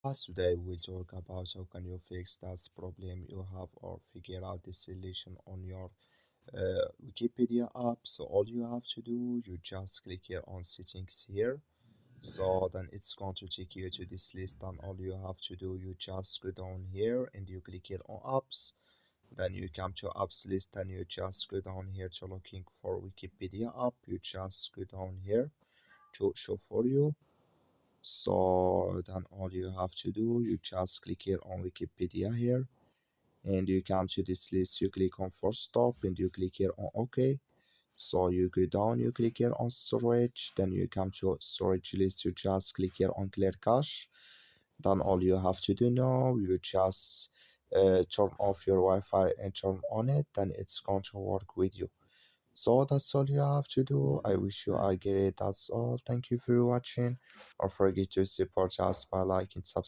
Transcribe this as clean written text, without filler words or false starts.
Today we'll talk about how can you fix that problem you have or figure out the solution on your Wikipedia app. So all you have to do, you just click here on settings here. So then it's going to take you to this list, and all you have to do, you just go down here and you click here on apps. Then you come to apps list and you just go down here to looking for Wikipedia app. You just go down here to show for you. So then all you have to do, you just click here on Wikipedia here and you come to this list, you click on force stop and you click here on OK. So you go down, you click here on storage, then you come to storage list, you just click here on clear cache. Then all you have to do now, you just turn off your Wi-Fi and turn on it, then it's going to work with you. So that's all you have to do. I wish you a great. That's all. Thank you for watching. Don't forget to support us by liking, subscribe.